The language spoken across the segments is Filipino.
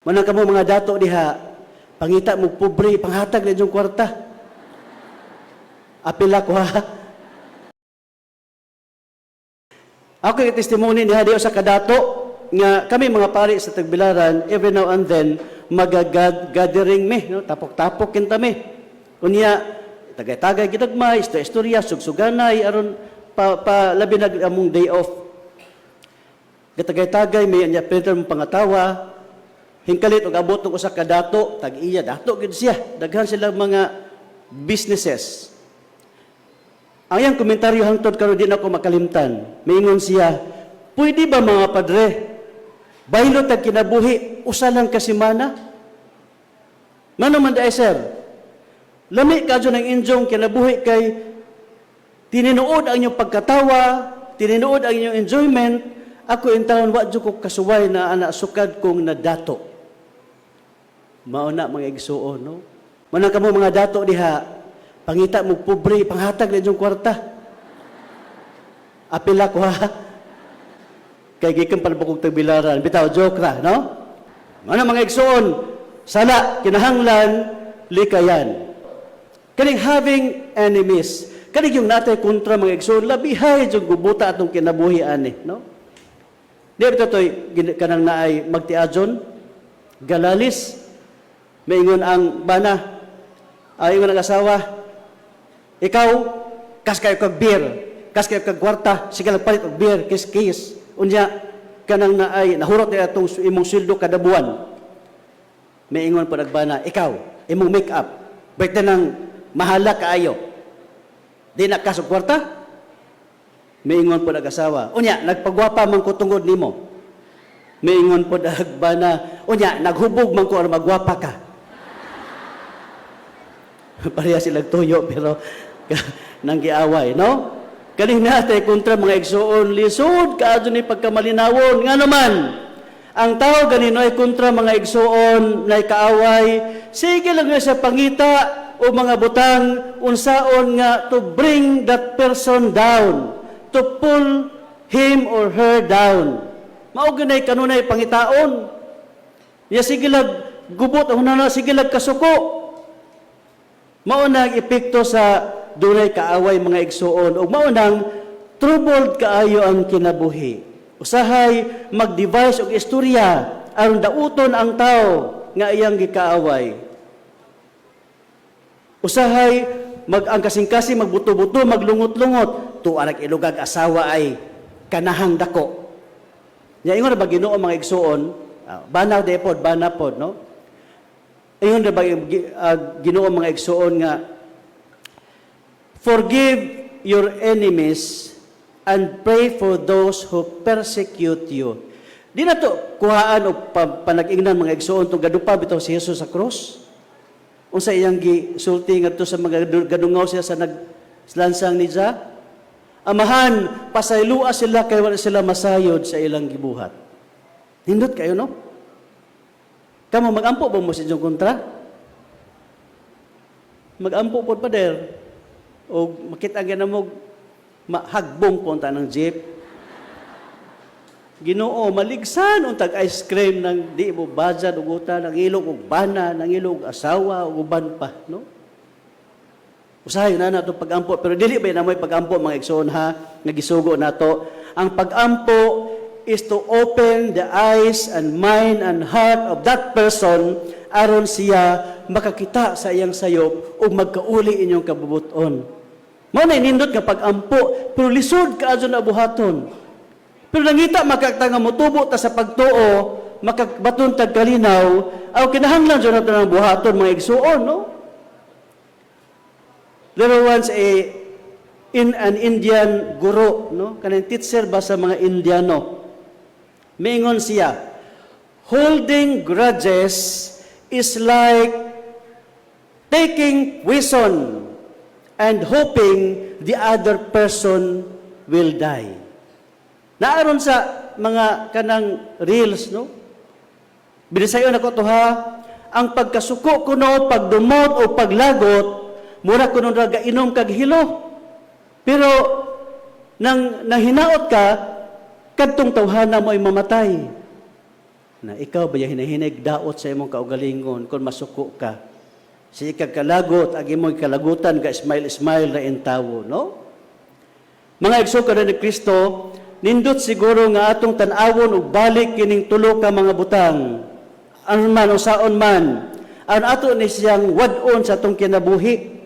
Manang kamo mga dato diha, pangita mo pobre, panghatag na yung kwarta. Apila ko ha. Ako yung testimony niya diyo sa kadato, nga kami mga pari sa Tagbilaran, every now and then, magagathering me, no? Tapok-tapok kinta me. Kunya, tagay-tagay ginagmay, istorya, sugsuganay, aron labi na among day off. Gatagay-tagay, may anya printer mong pangatawa, hingkalit og abot ng usa ka dato, tag-iya, dato gid siya. Daghan sila mga businesses. Ang iyang komentaryo hangtod karon di na ako makalimtan. Maingon siya, pwede ba mga padre, baylot ang kinabuhi, usa lang ka semana? Mano man daay sir? Lami ka dyan ang injong kinabuhi kay tininuod ang inyong pagkatawa, tininuod ang inyong enjoyment, ako in taon, wadyo ko kasuway na anak sukad kong nadato. Mauna mga igsuon, no? Manang kamo mga dato diha, pangita mo pobre, panghatag na yung kwarta. Apila ko ha. Kay gikan palbukog Tagbilaran. Bitaw, joke ra, no? Manang mga igsuon, sala, kinahanglan, likayan. Kaning having enemies, kaning yung natay kontra mga igsuon, labihay yung gubuta atong kinabuhi ani, no? Di ba ito'y kanang naay magtiadyon, galalis, maingon ang bana, ingon ang asawa, ikaw, kas kayo kag beer, kas kayo kag kwarta, sige lang palit og beer, kis-kis, unya, kanang naay, nahurot na itong imong sweldo kada buwan. Maingon po nagbana, ikaw, imong make-up, break na ng mahala kaayo, di na kas og kwarta, maingon po nag-asawa. Unya, nagpagwapa man ko tungod nimo. Maingon po nagbana. Unya, naghubog man ko or magwapa ka. Pareha silang tuyo, pero nanggiaway, no? Kaning natay kontra mga igsuon, lisod, kaadyo ni pagkamalinawon. Nga naman, ang tao ganino ay kontra mga igsuon, na kaaway, sige lang sa pangita o mga butang, unsaon nga to bring that person down, to pull him or her down. Mauganay kanunay pangitaon. Ya sigilag gubot ang hunana sigilag kasuko. Mao nang epekto sa dunay kaaway mga igsuon ug mao nang troubled kaayo ang kinabuhi. Usahay mag-devise og istorya aron dauton ang tao nga iyang gikaaway. Usahay ang kasing-kasing magbuto-buto, maglungot-lungot, tuwa nag-ilugag asawa ay kanahang dako. Nya ingon ba Ginoo mga igsuon, bana depod, bana pod, no? Ingon ba Ginoo mga igsuon nga, forgive your enemies and pray for those who persecute you. Di na to kuhaan o panag-ingnan mga igsuon tong gadupa bitaw si Jesus sa cross. Unsa iyang gisulti ngadto sa mga gadungaw siya sa naglansang ni Jah? Amahan, pasaylua sila kay wala sila masayod sa ilang gibuhat. Nindot kayo, no? Kamo magampo ba mo sa inyong kontra? Magampo po pa der. O makita nga mo hagbong punta ng jeep. Ginoo, maligsan untag ice cream ng di mo budget uguta, ng ilog og bana, ng ilog asawa ug uban pa, no? Usahay na nato pagampo, pero dili ba na may pagampo mga igsoon ha, nagisugo nato. Ang pagampo is to open the eyes and mind and heart of that person aron siya makakita sa iyang sayop ug magkauli inyong kabubuton. Mao na nindot nga pagampo, pero lisod kaadyo na buhaton. Pero nangita makakatanga mo tubo ta sa pagtuo, makakbaton tag kalinaw, aw kinahanglan jud nato ng buhaton mga igsuon, no? There was an Indian guru, no? Kanang teacher ba sa mga Indiano. Maingon siya, holding grudges is like taking poison and hoping the other person will die. Naaron sa mga kanang reels, no? Binisayon ako to ha, ang pagkasuko kuno, pagdumot o paglagot, mura kuno raga inom kag hilo. Pero nang hinaot ka, kadtong tawhana mo ay mamatay. na ikaw ba hinahinig daot sa imong kaugalingon kung masuko ka. Si ikagkalagot, ag imong kalagutan, ka smile na intawo, no? Mga igsuon ni Kristo, nindot siguro nga atong tan-awon ug balik kining tulo ka mga butang. Ano man o saon man, ang ato ni siyang wadon sa atong kinabuhi.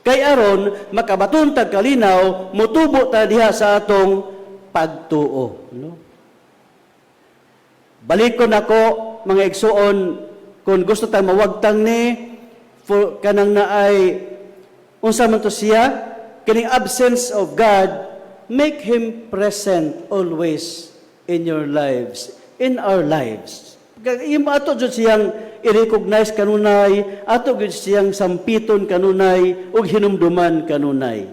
Kay aron makabaton tag kalinaw, mutubo ta diha sa atong pagtuo, no? Balikon ako, mga igsuon, kung gusto tayong mawagtang ni, for kanang naay, unsa man to siya, kining absence of God, make Him present always in your lives, in our lives. Yung ato dyan siyang i-recognize kanunay, ato dyan siyang sampiton kanunay, ug hinumduman kanunay.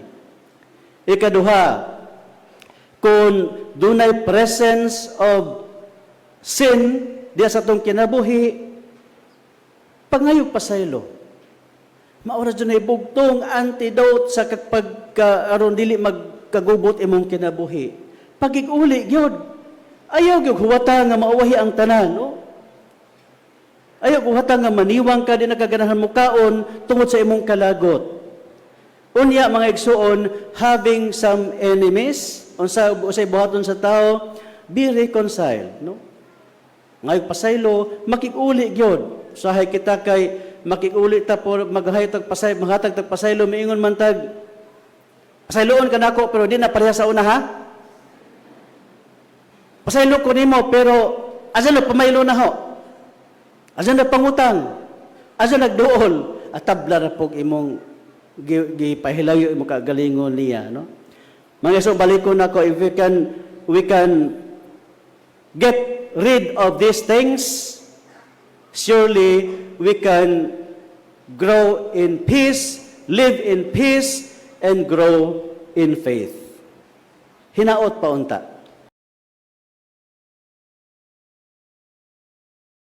Ikaduha, kung dunay presence of sin diya sa atong kinabuhi, pangayog pasaylo. Maura dyan na ibugtong antidote sa pagka-aron dili magkagubot imong kinabuhi. Pagig-uli, gyud. Ayaw gyud huwata nga mauwahi ang tanan, no? Ayaw huwata nga maniwang ka, di nakaganahan mo kaon tungod sa imong kalagot. Unya, mga igsuon, having some enemies, unsay buhaton sa tao, be reconciled, no? Ngayon pasaylo, makikuli gyud. Sahay kita kay makikuli ta por maghatag pasaylo miingon man tag pasayloon ka nako pero di na pareha sa una ha. Pasaylo ko nimo pero asa na pamaylo na ho. Asa na pangutang. Asa nagduol at tabla ra pog imong gipahilayo imo kagalingon niya, no? Mga so balikon nako, if we can get rid of these things, surely we can grow in peace, live in peace, and grow in faith. Hinaot pa unta.